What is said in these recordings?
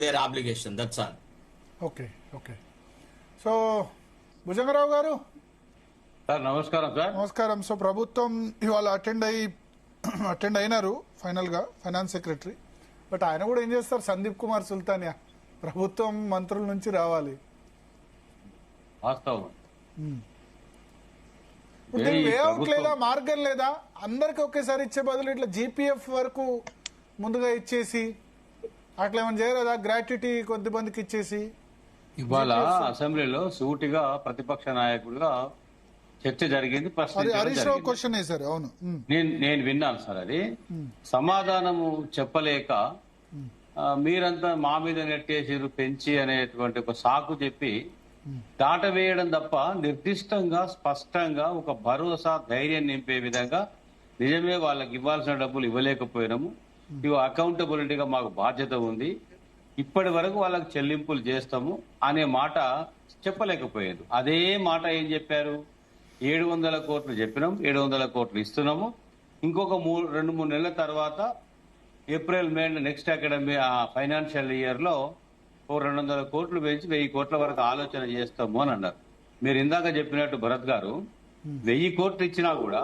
their obligation. That's all. Okay okay. So Bhujanga Rao గారు sir నమస్కారం sir. నమస్కారం. సో ప్రభుత్వం ఇవాళ అటెండ్ అయినారు ఫైనల్ గా ఫైనాన్స్ సెక్రటరీ. బట్ ఆయన కూడా ఏం చేస్తారు, సందీప్ కుమార్ సుల్తానియా ప్రభుత్వం మంత్రుల నుంచి రావాలి. వాస్తవం. ఇప్పుడు దీనికి వేఅవుట్ లేదా, మార్గం లేదా? అందరికి ఒకేసారి ఇచ్చే బదులు ఇట్లా జీపీఎఫ్ వరకు ముందుగా ఇచ్చేసి అట్లా ఏమైనా చేయలేదా? గ్రాట్యుటీ కొద్దిమందికి ఇచ్చేసి. ఇవాళ అసెంబ్లీలో సూటిగా ప్రతిపక్ష నాయకులుగా చర్చ జరిగింది. హరీష్ రావు క్వశ్చన్ వేశారు. అవును, నేను విన్నాను సార్. అది సమాధానము చెప్పలేక మీరంతా మా మీద నెట్టేసిరు పెంచి అనేటువంటి ఒక సాకు చెప్పి దాటవేయడం తప్ప నిర్దిష్టంగా స్పష్టంగా ఒక భరోసా ధైర్యం నింపే విధంగా నిజమే వాళ్ళకి ఇవ్వాల్సిన డబ్బులు ఇవ్వలేకపోయినాము, ఇవి అకౌంటబిలిటీగా మాకు బాధ్యత ఉంది, ఇప్పటి వరకు వాళ్ళకి చెల్లింపులు చేస్తాము అనే మాట చెప్పలేకపోయారు. అదే మాట ఏం చెప్పారు, 700 కోట్లు చెప్పినాం, 700 కోట్లు ఇస్తున్నాము, ఇంకొక 2-3 నెలల తర్వాత April May next academy financial year లో 200 కోట్లు పెంచి 1000 కోట్ల వరకు ఆలోచన చేస్తాము అని అన్నారు. మీరు ఇందాక చెప్పినట్టు భరత్ గారు 1000 కోట్లు ఇచ్చినా కూడా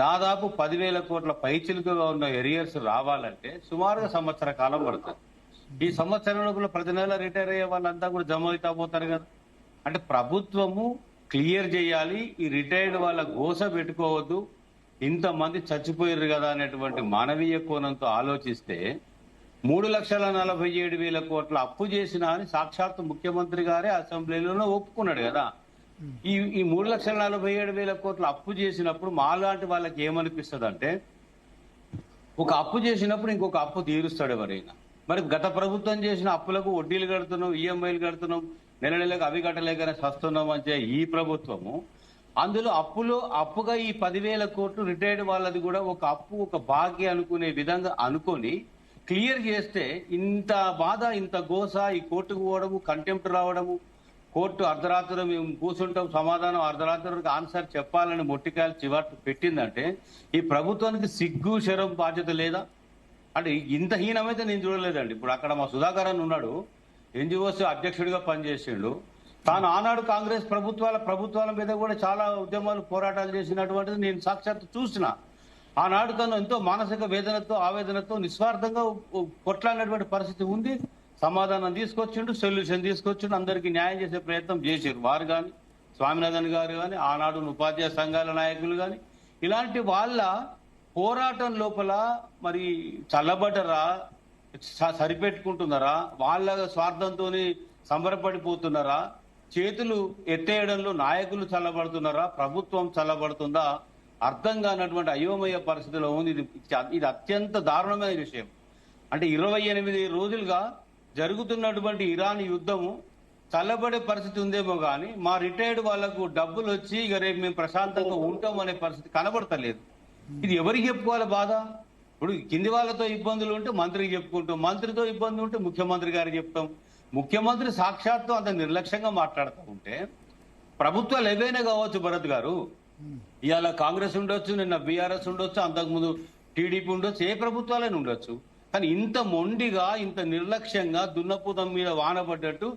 దాదాపు 10,000 కోట్ల పైచిలుకగా ఉన్న ఎరియర్స్ రావాలంటే సుమారుగా సంవత్సర కాలం పడుతుంది. ఈ సంవత్సరంలో ప్రతి నెల రిటైర్ అయ్యే వాళ్ళంతా కూడా జమ అవుతా పోతారు కదా. అంటే ప్రభుత్వము క్లియర్ చేయాలి, ఈ రిటైర్డ్ వాళ్ళ గోస పెట్టుకోవద్దు, ఇంతమంది చచ్చిపోయారు కదా అనేటువంటి మానవీయ కోణంతో ఆలోచిస్తే 3,47,000 కోట్ల అప్పు చేసినా అని సాక్షాత్తు ముఖ్యమంత్రి గారే అసెంబ్లీలోనే ఒప్పుకున్నాడు కదా. ఈ 3,47,000 కోట్ల అప్పు చేసినప్పుడు మాలాంటి వాళ్ళకి ఏమనిపిస్తుంది అంటే, ఒక అప్పు చేసినప్పుడు ఇంకొక అప్పు తీరుస్తాడు ఎవరైనా. మరి గత ప్రభుత్వం చేసిన అప్పులకు వడ్డీలు కడుతున్నాం, ఈఎంఐలు కడుతున్నాం, నెల నెలకు అవి కట్టలేకనే వస్తున్నాం అంటే ఈ ప్రభుత్వము అందులో అప్పుగా ఈ 10,000 కోట్లు రిటైర్డ్ వాళ్ళది కూడా ఒక అప్పు, ఒక బాకీ అనుకునే విధంగా అనుకొని క్లియర్ చేస్తే ఇంత బాధ, ఇంత గోస, ఈ కోర్టుకు పోవడము, కంటెంప్ట్ రావడము, కోర్టు అర్ధరాత్రి మేము కూర్చుంటాం, సమాధానం అర్ధరాత్రికి ఆన్సర్ చెప్పాలని మొట్టికాయలు చివరి పెట్టిందంటే ఈ ప్రభుత్వానికి సిగ్గు శరం బాధ్యత లేదా? అంటే ఇంత హీనమైతే నేను చూడలేదండి. ఇప్పుడు అక్కడ మా సుధాకర్ అని ఉన్నాడు, ఎన్జిఓస్ అధ్యక్షుడిగా పనిచేసిండు. తాను ఆనాడు కాంగ్రెస్ ప్రభుత్వాల మీద కూడా చాలా ఉద్యమాలు, పోరాటాలు చేసినటువంటిది నేను సాక్షాత్తు చూసిన. ఆనాడు తను ఎంతో మానసిక వేదనతో, ఆవేదనతో నిస్వార్థంగా కొట్లాడినటువంటి పరిస్థితి ఉంది. సమాధానం తీసుకొచ్చిండు, సొల్యూషన్ తీసుకొచ్చిండు, అందరికీ న్యాయం చేసే ప్రయత్నం చేశారు. వారు కానీ, స్వామినాథన్ గారు కానీ, ఆనాడు ఉపాధ్యాయ సంఘాల నాయకులు కానీ, ఇలాంటి వాళ్ళ పోరాటం లోపల మరి చల్లబడ్డరా, సరిపెట్టుకుంటున్నారా, వాళ్ళ స్వార్థంతో సంబరపడిపోతున్నారా, చేతులు ఎత్తేయడంలో నాయకులు చల్లబడుతున్నారా, ప్రభుత్వం చల్లబడుతుందా అర్థం కానటువంటి అయోమయ పరిస్థితిలో ఉంది. ఇది అత్యంత దారుణమైన విషయం. అంటే 28 రోజులుగా జరుగుతున్నటువంటి ఇరాన్ యుద్ధము చల్లబడే పరిస్థితి ఉందేమో కానీ మా రిటైర్డ్ వాళ్లకు డబ్బులు వచ్చి ఇక రేపు మేము ప్రశాంతంగా ఉంటాం అనే పరిస్థితి కనబడతలేదు. ఇది ఎవరికి చెప్పుకోవాలి బాధ? ఇప్పుడు కింది వాళ్ళతో ఇబ్బందులు ఉంటే మంత్రికి చెప్పుకుంటాం, మంత్రితో ఇబ్బంది ఉంటే ముఖ్యమంత్రి గారికి చెప్తాం. ముఖ్యమంత్రి సాక్షాత్తు అంత నిర్లక్ష్యంగా మాట్లాడుతూ ఉంటే ప్రభుత్వాలు ఏవైనా కావచ్చు భరత్ గారు, ఇవాళ కాంగ్రెస్ ఉండొచ్చు, నిన్న బీఆర్ఎస్ ఉండొచ్చు, అంతకుముందు టీడీపీ ఉండొచ్చు, ఏ ప్రభుత్వాలైనా ఉండొచ్చు, కానీ ఇంత మొండిగా, ఇంత నిర్లక్ష్యంగా దున్నపోతం మీద వానపడ్డట్టు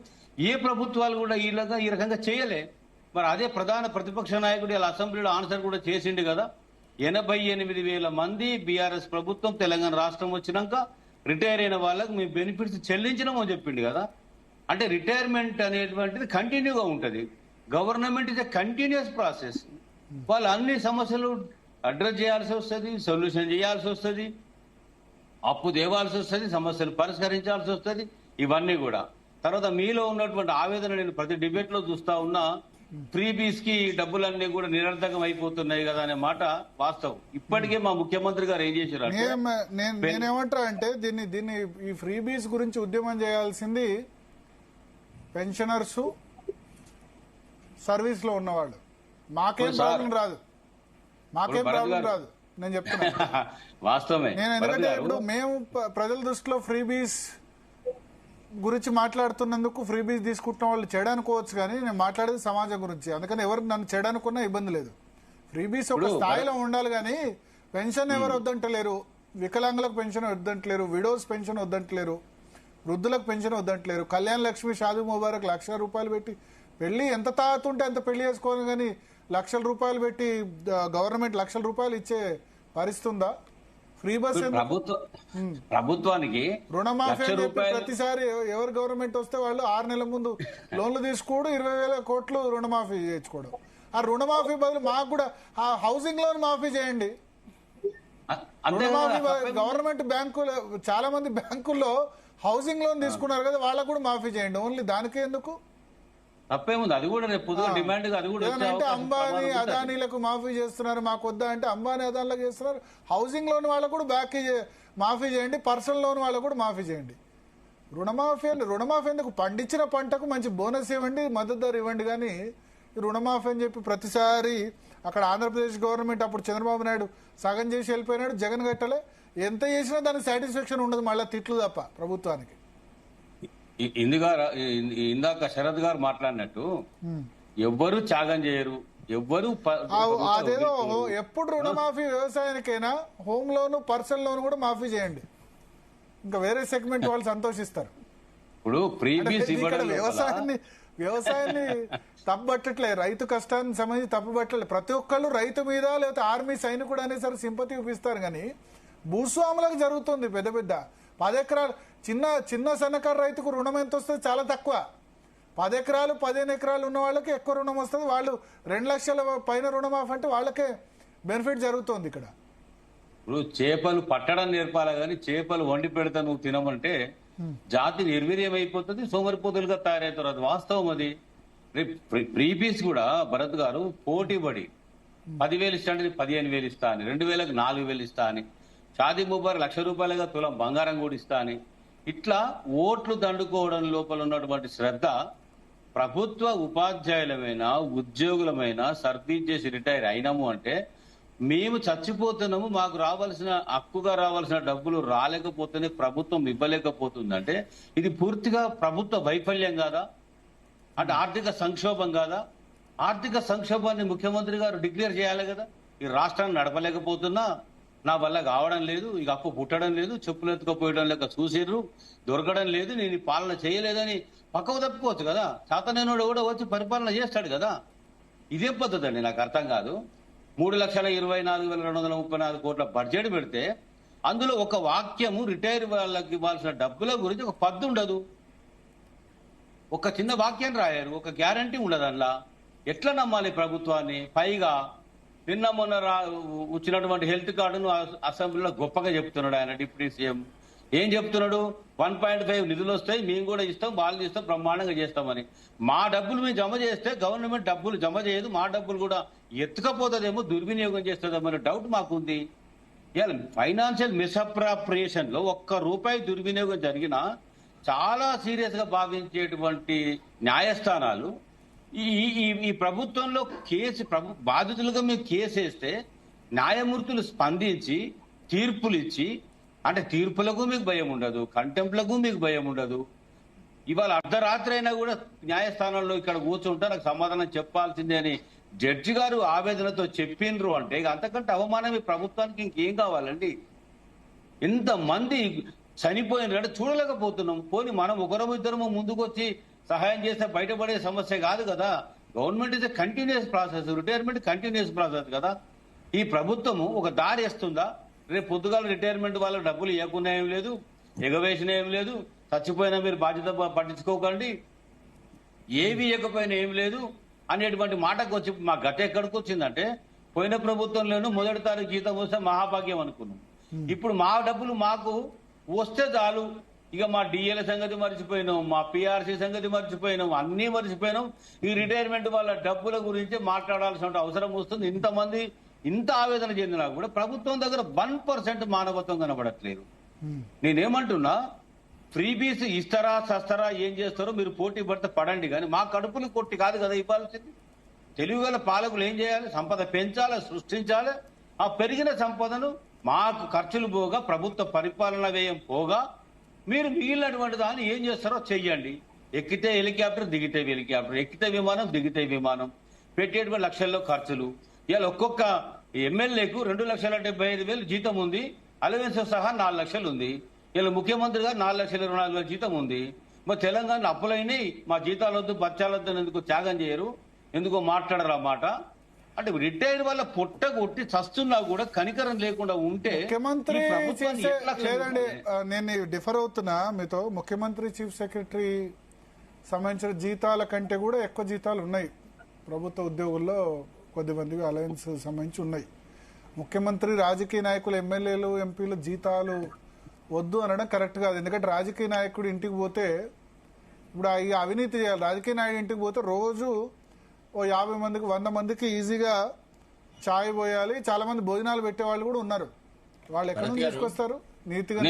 ఏ ప్రభుత్వాలు కూడా ఈ రకంగా చేయలే. మరి అదే ప్రధాన ప్రతిపక్ష నాయకుడు ఇలా అసెంబ్లీలో ఆన్సర్ కూడా చేసిండు కదా. 88,000 మంది బీఆర్ఎస్ ప్రభుత్వం తెలంగాణ రాష్ట్రం వచ్చినాక రిటైర్ అయిన వాళ్ళకు మీ బెనిఫిట్స్ చెల్లించడమని చెప్పిండు కదా. అంటే రిటైర్మెంట్ అనేటువంటిది కంటిన్యూగా ఉంటుంది. Government is a continuous process. వాళ్ళు అన్ని సమస్యలు అడ్రస్ చేయాల్సి వస్తుంది, సొల్యూషన్ చేయాల్సి వస్తుంది, అప్పు తేవాల్సి వస్తుంది, సమస్యలు పరిష్కరించాల్సి వస్తుంది. ఇవన్నీ కూడా తర్వాత మీలో ఉన్నటువంటి ఆవేదన నేను ప్రతి డిబేట్ లో చూస్తా ఉన్నా. ఫ్రీబీస్ కి డబ్బులన్నీ కూడా నిరర్థకం అయిపోతున్నాయి కదా అనే మాట వాస్తవం. ఇప్పటికే మా ముఖ్యమంత్రి గారు ఏం చేశారు, నేనేమంటా అంటే దీన్ని ఈ ఫ్రీబీస్ గురించి ఉద్యమం చేయాల్సింది పెన్షనర్స్, సర్వీస్ లో ఉన్నవాళ్ళు. మాకేం ప్రాబ్లం రాదు, నేను చెప్తున్నా వాస్తవమే. నేను ఎందుకంటే ఇప్పుడు మేము ప్రజల దృష్టిలో ఫ్రీబీస్ గురించి మాట్లాడుతున్నందుకు ఫ్రీబీస్ తీసుకుంటున్న వాళ్ళు చేయడానుకోవచ్చు, కానీ నేను మాట్లాడేది సమాజం గురించి. అందుకని ఎవరు నన్ను చేయడానుకున్నా ఇబ్బంది లేదు. ఫ్రీబీస్ ఒక స్థాయిలో ఉండాలి, కానీ పెన్షన్ ఎవరు వద్దంటలేరు, వికలాంగులకు పెన్షన్ వద్దంటలేరు, విడోస్ పెన్షన్ వద్దంటలేరు, వృద్ధులకు పెన్షన్ వద్దంటలేరు. కళ్యాణ్ లక్ష్మి షాదీ ముబారక్ ₹1,00,000 పెట్టి పెళ్లి ఎంత తాతుంటే అంత పెళ్లి చేసుకోవాలి, కానీ ₹1,00,000 పెట్టి గవర్నమెంట్ ₹1,00,000 ఇచ్చే పరిస్థితి ఉందా? ఫ్రీ బస్ ప్రభుత్వానికి రుణమాఫీ అని చెప్పి ప్రతిసారి ఎవరు గవర్నమెంట్ వస్తే వాళ్ళు 6 నెలల ముందు లోన్లు తీసుకోవడం, 20,000 కోట్లు రుణమాఫీ చేసుకోవడం. ఆ రుణమాఫీ బదులు మాకు కూడా ఆ హౌసింగ్ లోన్ మాఫీ చేయండి. రుణమాఫీ గవర్నమెంట్ బ్యాంకులు చాలా మంది బ్యాంకుల్లో హౌసింగ్ లోన్ తీసుకున్నారు కదా, వాళ్ళకు కూడా మాఫీ చేయండి. ఓన్లీ దానికే ఎందుకు? తప్పేముంది, అది కూడా రేపు పొద్దున డిమాండ్ అది కూడా అంటే అంబానీ అదానీలకు మాఫీ చేస్తున్నారు, మాకు వద్దా అంటే అంబానీ అదానీలకు చేస్తున్నారు. హౌసింగ్ లోన్ వాళ్ళకు కూడా మాఫీ చేయండి, పర్సనల్ లోన్ వాళ్ళకు కూడా మాఫీ చేయండి. రుణమాఫీ ఎందుకు? పండించిన పంటకు మంచి బోనస్ ఇవ్వండి, మద్దతు ధర ఇవ్వండి. కానీ రుణమాఫీ అని చెప్పి ప్రతిసారి అక్కడ ఆంధ్రప్రదేశ్ గవర్నమెంట్ అప్పుడు చంద్రబాబు నాయుడు సగం చేసి వెళ్ళిపోయినాడు, జగన్ గట్టలే. ఎంత చేసినా దానికి సాటిస్ఫాక్షన్ ఉండదు, మళ్ళీ తిట్లు తప్ప ప్రభుత్వానికి. ఇందాక శరత్ గారు మాట్లాడినట్టు ఎవ్వరు త్యాగం చేయరు, ఎవ్వరు అదేదో ఎప్పుడు రుణమాఫీ వ్యవసాయానికైనా హోమ్ లోన్ పర్సనల్ లోన్ కూడా మాఫీ చేయండి, ఇంకా వేరే సెగ్మెంట్ వాళ్ళు సంతోషిస్తారు. ఇప్పుడు వ్యవసాయాన్ని తప్పుబట్టట్లే, రైతు కష్టానికి సంబంధించి తప్పుబట్టలే. ప్రతి ఒక్కళ్ళు రైతు మీద లేకపోతే ఆర్మీ సైనికుడు అనేసరికి సింపతి చూపిస్తారు, కానీ భూస్వాములకు జరుగుతుంది పెద్ద 10 ఎకరాలు చిన్న సన్నకారు రైతుకు రుణం ఎంత వస్తుంది? చాలా తక్కువ. 10 ఎకరాలు 15 ఎకరాలు ఉన్న వాళ్ళకి ఎక్కువ రుణం వస్తుంది. వాళ్ళు 2 లక్షల పైన రుణమాఫీ అంటే వాళ్ళకే బెనిఫిట్ జరుగుతుంది. ఇక్కడ ఇప్పుడు చేపలు పట్టడం నేర్పాలి, కానీ చేపలు వండి పెడతా నువ్వు తినమంటే జాతి నిర్వీర్యం అయిపోతుంది, సోమరిపోతులుగా తయారవుతారు. అది వాస్తవం. అది ప్రీపీస్ కూడా భరత్ గారు పోటీపడి 10,000 ఇస్తా అంటే 15,000 ఇస్తా అని, 2,000కి 4,000 ఇస్తా అని, షాదీ ముబారక్ ₹1,00,000 తులం బంగారం కూడా ఇస్తా అని, ఇట్లా ఓట్లు దండుకోవడం లోపల ఉన్నటువంటి శ్రద్ధ ప్రభుత్వ ఉపాధ్యాయులమైన ఉద్యోగులమైన సర్వీస్ చేసి రిటైర్ అయినాము అంటే మేము చచ్చిపోతున్నాము, మాకు రావాల్సిన హక్కుగా రావాల్సిన డబ్బులు రాలేకపోతేనే ప్రభుత్వం ఇవ్వలేకపోతుందంటే ఇది పూర్తిగా ప్రభుత్వ వైఫల్యం కాదా? అంటే ఆర్థిక సంక్షోభం కాదా? ఆర్థిక సంక్షోభాన్ని ముఖ్యమంత్రి గారు డిక్లేర్ చేయాలి కదా. ఈ రాష్ట్రాన్ని నడపలేకపోతున్నా, నా వల్ల కావడం లేదు, ఇక అప్పు పుట్టడం లేదు, చెప్పులు ఎత్తుకపోయడం లేక చూసిర్రు, దొరకడం లేదు, నేను ఈ పాలన చేయలేదని పక్కకు తప్పుకోవచ్చు కదా. చేతనేనోడు కూడా వచ్చి పరిపాలన చేస్తాడు కదా. ఇదేం పద్ధతి అండి? నాకు అర్థం కాదు. 3,24,234 కోట్ల బడ్జెట్ పెడితే అందులో ఒక వాక్యము రిటైర్ వాళ్ళకి ఇవ్వాల్సిన డబ్బుల గురించి ఒక పద్దు ఉండదు, ఒక చిన్న వాక్యం రాయారు, ఒక గ్యారంటీ ఉండదు. అందులో ఎట్లా నమ్మాలి ప్రభుత్వాన్ని? పైగా నిన్న మొన్న వచ్చినటువంటి హెల్త్ కార్డును అసెంబ్లీలో గొప్పగా చెప్తున్నాడు ఆయన డిప్యూటీ సీఎం. ఏం చెప్తున్నాడు? 1.5 నిధులు వస్తాయి, మేము కూడా ఇస్తాం, వాళ్ళు ఇస్తాం, బ్రహ్మాండంగా చేస్తామని. మా డబ్బులు మేము జమ చేస్తే గవర్నమెంట్ డబ్బులు జమ చేయదు, మా డబ్బులు కూడా ఎత్తుకపోతుందేమో, దుర్వినియోగం చేస్తుందేమో అనే డౌట్ మాకుంది. ఇలా ఫైనాన్షియల్ మిస్అప్రాప్రియేషన్ లో ₹1 దుర్వినియోగం జరిగినా చాలా సీరియస్ గా భావించేటువంటి న్యాయస్థానాలు ఈ ప్రభుత్వంలో బాధితులుగా మేము కేసు వేస్తే న్యాయమూర్తులు స్పందించి తీర్పులు ఇచ్చి, అంటే తీర్పులకు మీకు భయం ఉండదు, కంటెంప్ట్లకు మీకు భయం ఉండదు. ఇవాళ అర్ధరాత్రి అయినా కూడా న్యాయస్థానంలో ఇక్కడ కూర్చుంటా నాకు సమాధానం చెప్పాల్సిందే అని జడ్జి గారు ఆవేదనతో చెప్పిండ్రు అంటే ఇక అంతకంటే అవమానం ఈ ప్రభుత్వానికి ఇంకేం కావాలండి? ఎంతమంది చనిపోయినారంటే చూడలేకపోతున్నాం. పోనీ మనం ఒకరము ఇద్దరము ముందుకు వచ్చి సహాయం చేస్తే బయటపడే సమస్య కాదు కదా. Government is a continuous process, retirement continuous process కదా. ఈ ప్రభుత్వము ఒక దారి వేస్తుందా? రేపు పొద్దుగాల రిటైర్మెంట్ వాళ్ళకి డబ్బులు ఇవ్వకుండా ఏం లేదు, ఎగవేసిన ఏం లేదు, చచ్చిపోయినా మీరు బాధ్యత పట్టించుకోకండి, ఏవి ఇవ్వకపోయినా ఏం లేదు అనేటువంటి మాటకు వచ్చి మా గత ఎక్కడికి వచ్చిందంటే పోయిన ప్రభుత్వంలోనూ మొదటి తారీఖు జీతం వస్తే మహాభాగ్యం అనుకున్నాం. ఇప్పుడు మా డబ్బులు మాకు వస్తే చాలు, ఇక మా డిఎల్ సంగతి మర్చిపోయినాం, మా పిఆర్సీ సంగతి మర్చిపోయినాం, అన్నీ మర్చిపోయినాం. ఈ రిటైర్మెంట్ వాళ్ళ డబ్బుల గురించి మాట్లాడాల్సిన అవసరం వస్తుంది. ఇంతమంది ఇంత ఆవేదన చెందినా కూడా ప్రభుత్వం దగ్గర 1% మానవత్వం కనబడట్లేదు. నేనేమంటున్నా, ఫ్రీబీస్ ఇస్తారా సస్తారా ఏం చేస్తారో మీరు పోటీ పడితే పడండి, కానీ మా కడుపులు కొట్టి కాదు కదా ఇవ్వాల్సింది. తెలివిగల పాలకులు ఏం చేయాలి? సంపద పెంచాలి, సృష్టించాలి. ఆ పెరిగిన సంపదను మాకు ఖర్చులు పోగా, ప్రభుత్వ పరిపాలన వ్యయం పోగా మీరు మిగిలినటువంటి దాన్ని ఏం చేస్తారో చెయ్యండి. ఎక్కితే హెలికాప్టర్, దిగితే హెలికాప్టర్, ఎక్కితే విమానం, దిగితే విమానం, పెట్టేటువంటి లక్షల్లో ఖర్చులు. ఇవాళ ఒక్కొక్క ఎమ్మెల్యేకు 2,75,000 జీతం ఉంది, అలవెన్స్ సహా 4 లక్షలు ఉంది. ఇలా ముఖ్యమంత్రి గారు 4,24,000 జీతం ఉంది. మరి తెలంగాణ అప్పులైనవి, మా జీతాలు వద్దు బచ్చాలొద్దు అని ఎందుకు త్యాగం చేయరు, ఎందుకో మాట్లాడరు ఆ మాట. అంటే రిటైర్డ్ వల్ల పొట్ట కొట్టి చస్తున్నా కూడా కనికరం లేకుండా ఉంటే ముఖ్యమంత్రి ఈ ప్రభుత్వాన్ని చీఫ్ ఎట్లా లేదండి, క్షమించాలి? నేను డిఫర్ అవుతున్నా మీతో. ముఖ్యమంత్రి చీఫ్ సెక్రటరీ సంబంధించిన జీతాల కంటే కూడా ఎక్కువ జీతాలు ఉన్నాయి ప్రభుత్వ ఉద్యోగుల్లో, కొద్దిమందికి అలయన్స్ సంబంధించి ఉన్నాయి. ముఖ్యమంత్రి, రాజకీయ నాయకులు, ఎమ్మెల్యేలు, ఎంపీలు జీతాలు వద్దు అనడం కరెక్ట్ కాదు. ఎందుకంటే రాజకీయ నాయకుడు ఇంటికి పోతే ఇప్పుడు ఈ అవినీతి చేయాలి. రాజకీయ నాయకుడు ఇంటికి పోతే రోజు ఓ 50 మందికి 100 మందికి ఈజీగా ఛాయ్ పోయాలి. చాలా మంది భోజనాలు పెట్టేవాళ్ళు కూడా ఉన్నారు. వాళ్ళు ఎక్కడ నుంచి తీసుకొస్తారు నీతిగా?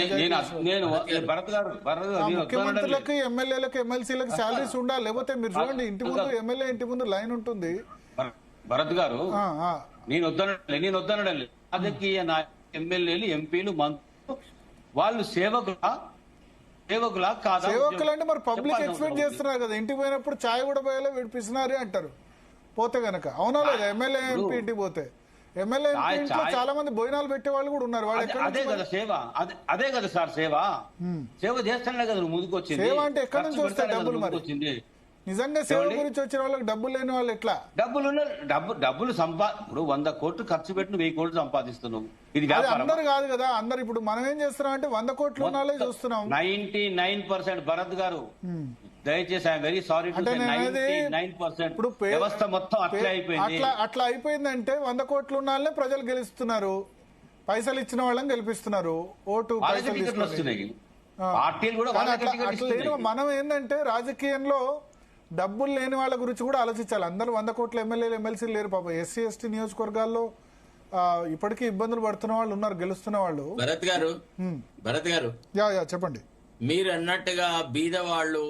భరత్ గారు ముఖ్యమంత్రులకు, ఎమ్మెల్యేలకు, ఎమ్మెల్సీలకు శాలరీస్ ఉండాలి. లేకపోతే మీరు చూడండి, ఇంటి ముందు ఎమ్మెల్యే ఇంటి ముందు లైన్ ఉంటుంది. భరత్ గారు ఆ, ఆ. నేను వద్దనడం రాజకీయ ఎమ్మెల్యేలు, ఎంపీలు, మంత్రులు వాళ్ళు సేవకులా కాదా? సేవకులు అంటే మరి పబ్లిక్ ఎక్స్పెక్ట్ చేస్తున్నారు కదా. ఇంటికి పోయినప్పుడు ఛాయ్ కూడా పోయాలో విడిపిస్తున్నారే అంటారు పోతే గనక. అవునా లేదా? ఎమ్మెల్యే, ఎంపీ ఇంటికి పోతే ఎమ్మెల్యే, ఎంపీ ఇంట్లో చాలా మంది భోజనాలు పెట్టే వాళ్ళు కూడా ఉన్నారు. వాళ్ళు ఎక్కడ అదే కదా సేవ, అదే కదా సార్ సేవ. సేవ చేస్తానే కదా నువ్వు ముందుకు వచ్చింది. సేవ అంటే ఎక్కడి నుంచి వస్తాయి డబ్బులు? మరి వచ్చింది నిజంగా సేవ గురించి వచ్చిన వాళ్ళకి డబ్బులు లేని వాళ్ళు ఎట్లా? డబ్బులు ఇప్పుడు 100 కోట్లు ఖర్చు పెట్టి 1000 కోట్లు సంపాదిస్తున్నావు. ఇది అది వ్యాపారం. అందరు కాదు కదా. అందరు ఇప్పుడు మనం ఏం చేస్తున్నాం అంటే 100 కోట్లు ఉన్న వాళ్ళే చూస్తున్నాం. 99% భరత్ గారు దయచేసి ఐఎమ్ వెరీ సారీ టు అంటే సే నేను అనేది 99% ఇప్పుడు వ్యవస్థ మొత్తం అట్లే అయిపోయింది. అట్లా అయిపోయిందంటే 100 కోట్లు ఉన్న వాళ్ళనే ప్రజలు గెలుస్తున్నారు, పైసలు ఇచ్చిన వాళ్ళని గెలిపిస్తున్నారు, ఓటు వాళ్ళకి పైసలు టికెట్లు తీసుకొని. వస్తున్నాయి. పార్టీలు కూడా కానీ వాళ్ళకి టికెట్లు అట్లా ఇస్తున్నాయి. మనం ఏంటంటే రాజకీయంలో డబ్బులు లేని వాళ్ళ గురించి కూడా ఆలోచించాలి. అందరూ 100 కోట్ల ఎమ్మెల్యేలు, ఎమ్మెల్సీలు లేరు పాపం. ఎస్సీ, ఎస్టీ నియోజకవర్గాల్లో ఇప్పటికీ ఇబ్బందులు పడుతున్న వాళ్ళు ఉన్నారు, గెలుస్తున్న వాళ్ళు. భరత్ గారు యా చెప్పండి. మీరు అన్నట్టుగా బీద వాళ్ళు